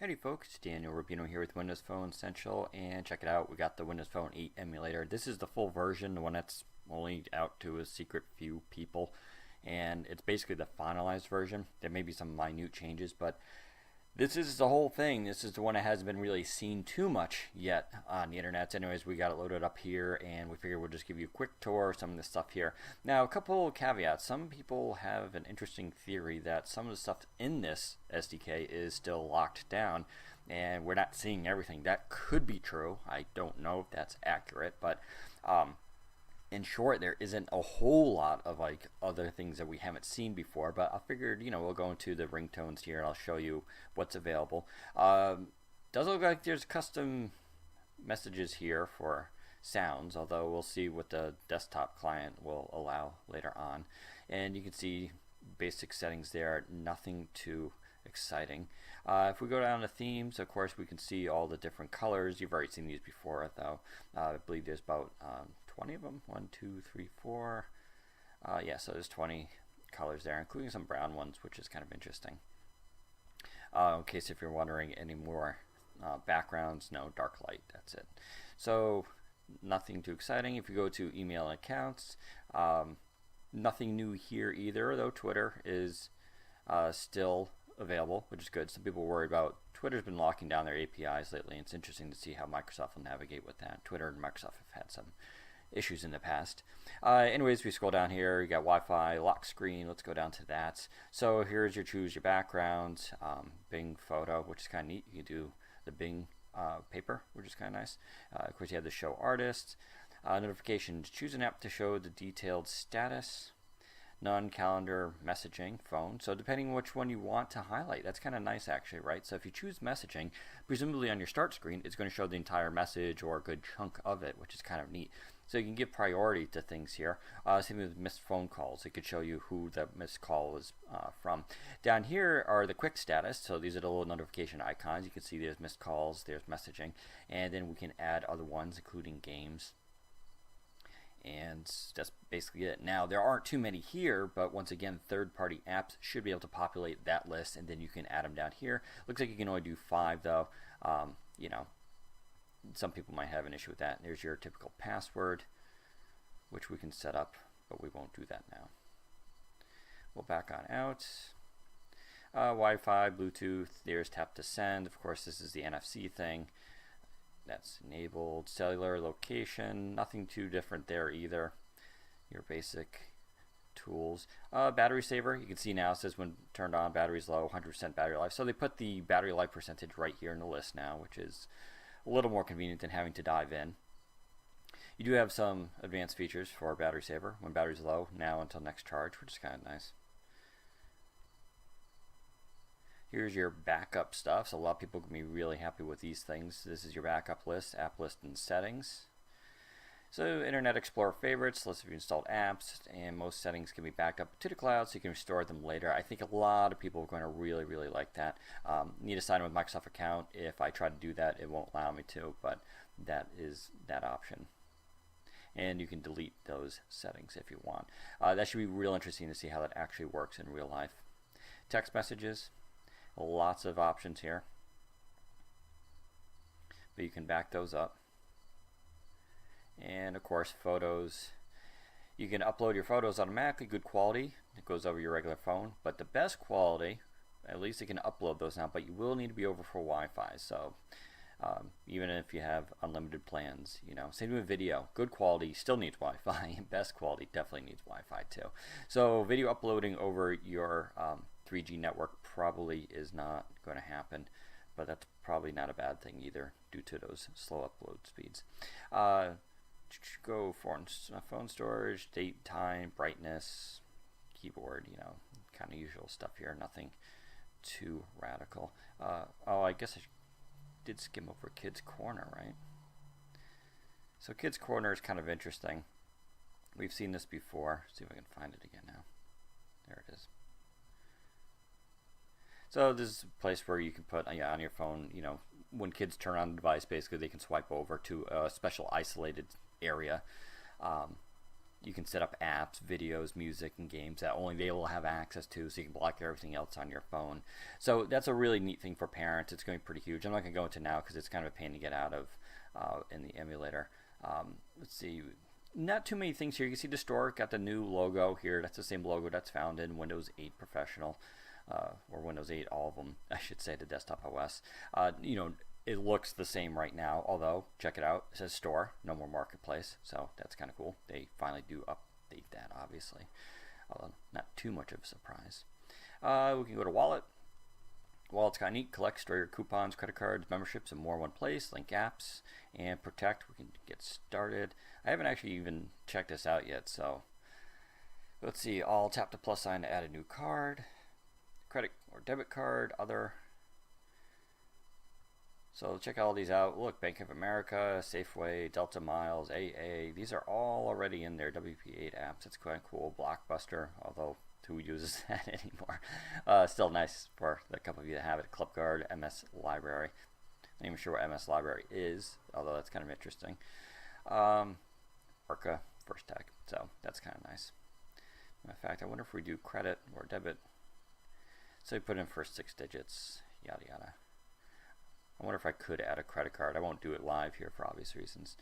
Howdy folks, Daniel Rubino here with Windows Phone Essential, and check it out, we got the Windows Phone 8 emulator. This is the full version, the one that's only out to a secret few people, and it's basically the finalized version. There may be some minute changes, but this is the whole thing. This is the one that hasn't been really seen too much yet on the internet. Anyways, we got it loaded up here, and we figured we'll just give you a quick tour of some of the stuff here. Now, a couple of caveats. Some people have an interesting theory that some of the stuff in this SDK is still locked down, and we're not seeing everything. That could be true. I don't know if that's accurate, but in short, there isn't a whole lot of like other things that we haven't seen before, but I figured, we'll go into the ringtones here and I'll show you what's available. Does look like there's custom messages here for sounds, although we'll see what the desktop client will allow later on. And you can see basic settings there, nothing too exciting. If we go down to themes, of course, we can see all the different colors. You've already seen these before, though. I believe there's about 20 of them. 1, 2, 3, 4. Yeah, so there's 20 colors there, including some brown ones, which is kind of interesting. In case if you're wondering any more backgrounds, no, dark light, that's it. So nothing too exciting. If you go to email and accounts, nothing new here either, though Twitter is still available, which is good. Some people worry about Twitter's been locking down their APIs lately, and it's interesting to see how Microsoft will navigate with that. Twitter and Microsoft have had some issues in the past. Anyways, we scroll down here, you got Wi-Fi, lock screen, let's go down to that. So here's your choose your background, Bing photo, which is kind of neat. You can do the Bing paper, which is kind of nice. Of course, you have the show artist, notifications, choose an app to show the detailed status, non-calendar messaging, phone. So depending on which one you want to highlight, that's kind of nice actually, right? So if you choose messaging, presumably on your start screen, it's going to show the entire message or a good chunk of it, which is kind of neat. So you can give priority to things here. Same with missed phone calls. It could show you who the missed call is from. Down here are the quick status. So these are the little notification icons. You can see there's missed calls, there's messaging, and then we can add other ones, including games. And that's basically it. Now, there aren't too many here, but once again, third-party apps should be able to populate that list, and then you can add them down here. Looks like you can only do 5, though. Some people might have an issue with that. There's your typical password, which we can set up, but we won't do that now. We'll back on out. Wi-Fi, Bluetooth, there's tap to send. Of course, this is the NFC thing. That's enabled. Cellular location, nothing too different there either. Your basic tools. Battery saver, you can see now it says when turned on, battery's low, 100% battery life. So they put the battery life percentage right here in the list now, which is a little more convenient than having to dive in. You do have some advanced features for battery saver when battery's low, now until next charge, which is kind of nice. Here's your backup stuff. So a lot of people can be really happy with these things. This is your backup list, app list, and settings. So Internet Explorer favorites, list of installed apps, and most settings can be backed up to the cloud so you can restore them later. I think a lot of people are going to really, really like that. Need to sign in with Microsoft account. If I try to do that, it won't allow me to, but that is that option. And you can delete those settings if you want. That should be real interesting to see how that actually works in real life. Text messages, lots of options here, but you can back those up. And of course, photos, you can upload your photos automatically, good quality. It goes over your regular phone, but the best quality, at least you can upload those now, but you will need to be over for Wi-Fi. So even if you have unlimited plans, same with video, good quality still needs Wi-Fi. Best quality definitely needs Wi-Fi too. So video uploading over your 3G network probably is not going to happen, but that's probably not a bad thing either due to those slow upload speeds. Go for phone storage, date, time, brightness, keyboard, kind of usual stuff here, nothing too radical. Oh, I guess I did skim over Kids Corner, right? So Kids Corner is kind of interesting. We've seen this before. See if I can find it again now. There it is. So this is a place where you can put on your phone, when kids turn on the device, basically they can swipe over to a special isolated area. you can set up apps, videos, music, and games that only they will have access to, so you can block everything else on your phone. So that's a really neat thing for parents. It's going to be pretty huge. I'm not going to go into now because it's kind of a pain to get out of in the emulator. Let's see. Not too many things here. You can see the store got the new logo here. That's the same logo that's found in Windows 8 Professional, or Windows 8, all of them, I should say, the desktop OS. You know, it looks the same right now, although, check it out, it says store, no more marketplace, so that's kind of cool. They finally do update that, obviously, although not too much of a surprise. We can go to Wallet. Wallet's kind of neat. Collect, store your coupons, credit cards, memberships, and more in one place. Link apps, and Protect. We can get started. I haven't actually even checked this out yet, so let's see. I'll tap the plus sign to add a new card, credit or debit card, other. So check all these out. Look, Bank of America, Safeway, Delta Miles, AA. These are all already in their WP8 apps. It's quite cool. Blockbuster, although who uses that anymore? Still nice for the couple of you that have it. ClubCard, MS Library. I'm not even sure what MS Library is, although that's kind of interesting. Orca, First Tech. So that's kind of nice. In fact, I wonder if we do credit or debit. So we put in first 6 digits, yada yada. I wonder if I could add a credit card. I won't do it live here for obvious reasons.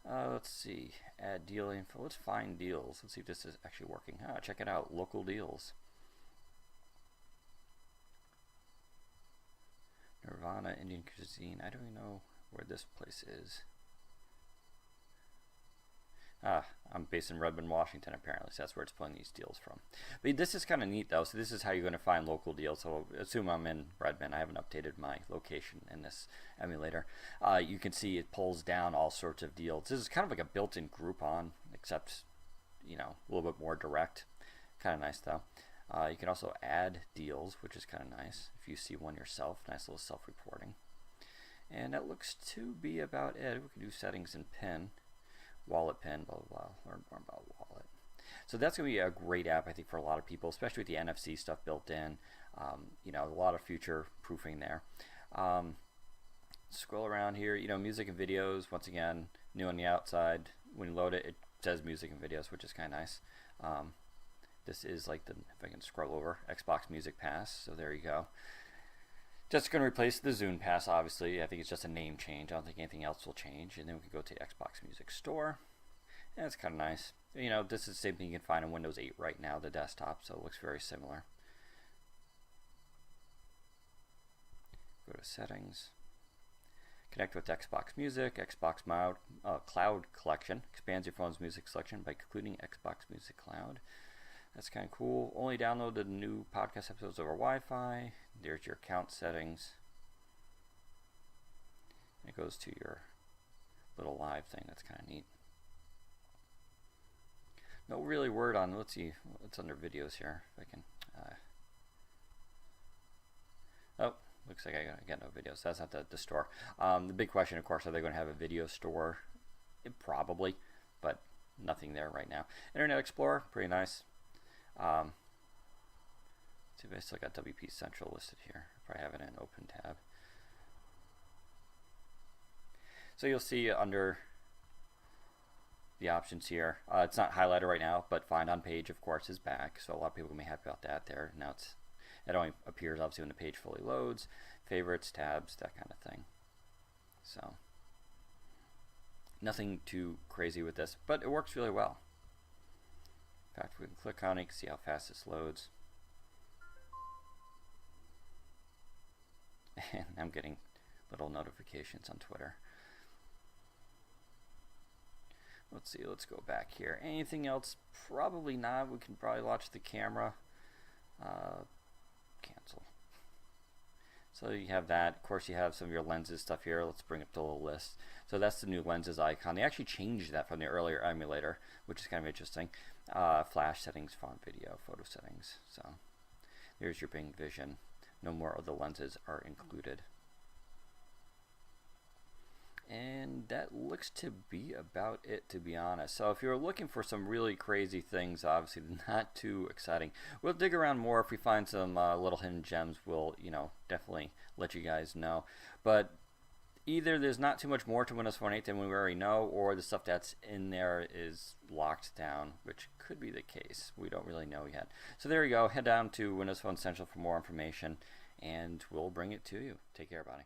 Let's see. Add deal info. Let's find deals. Let's see if this is actually working. Check it out. Local deals. Nirvana, Indian cuisine. I don't even know where this place is. I'm based in Redmond, Washington, apparently, so that's where it's pulling these deals from. But this is kind of neat, though. So this is how you're going to find local deals. So assume I'm in Redmond. I haven't updated my location in this emulator. You can see it pulls down all sorts of deals. This is kind of like a built-in Groupon, except, you know, a little bit more direct. Kind of nice, though. You can also add deals, which is kind of nice. If you see one yourself, nice little self-reporting. And that looks to be about it. We can do settings and pin. Wallet pin, blah, blah, blah. Learn more about Wallet. So that's going to be a great app, I think, for a lot of people, especially with the NFC stuff built in. You know, a lot of future proofing there. Scroll around here, you know, music and videos, once again, new on the outside. When you load it, it says music and videos, which is kind of nice. This is like the, if I can scroll over, Xbox Music Pass, so there you go. Just going to replace the Zune Pass, obviously. I think it's just a name change. I don't think anything else will change. And then we can go to Xbox Music Store. And it's kind of nice. You know, this is the same thing you can find on Windows 8 right now, the desktop, so it looks very similar. Go to Settings. Connect with Xbox Music, Xbox Cloud Collection. Expands your phone's music selection by including Xbox Music Cloud. That's kind of cool. Only download the new podcast episodes over Wi-Fi. There's your account settings. It goes to your little live thing. That's kind of neat. No really word on, let's see what's under videos here. If I can. Oh, looks like I got no videos. That's not the store. The big question, of course, are they going to have a video store? Probably, but nothing there right now. Internet Explorer, pretty nice. See if I still got WP Central listed here. If I have it in Open tab. So you'll see under the options here. It's not highlighted right now, but Find on Page, of course, is back. So a lot of people can be happy about that there. Now it only appears obviously when the page fully loads. Favorites, tabs, that kind of thing. So nothing too crazy with this, but it works really well. In fact, we can click on it, you can see how fast this loads. And I'm getting little notifications on Twitter. Let's see, let's go back here. Anything else? Probably not. We can probably watch the camera. Cancel. So you have that. Of course, you have some of your lenses stuff here. Let's bring up the little list. So that's the new lenses icon. They actually changed that from the earlier emulator, which is kind of interesting. Flash settings, font, video, photo settings. So there's your Bing Vision. No more of the lenses are included. And that looks to be about it, to be honest. So if you're looking for some really crazy things, obviously not too exciting. We'll dig around more if we find some little hidden gems. We'll, you know, definitely let you guys know. But either there's not too much more to Windows Phone 8 than we already know, or the stuff that's in there is locked down, which could be the case. We don't really know yet. So there you go. Head down to Windows Phone Essential for more information, and we'll bring it to you. Take care, everybody.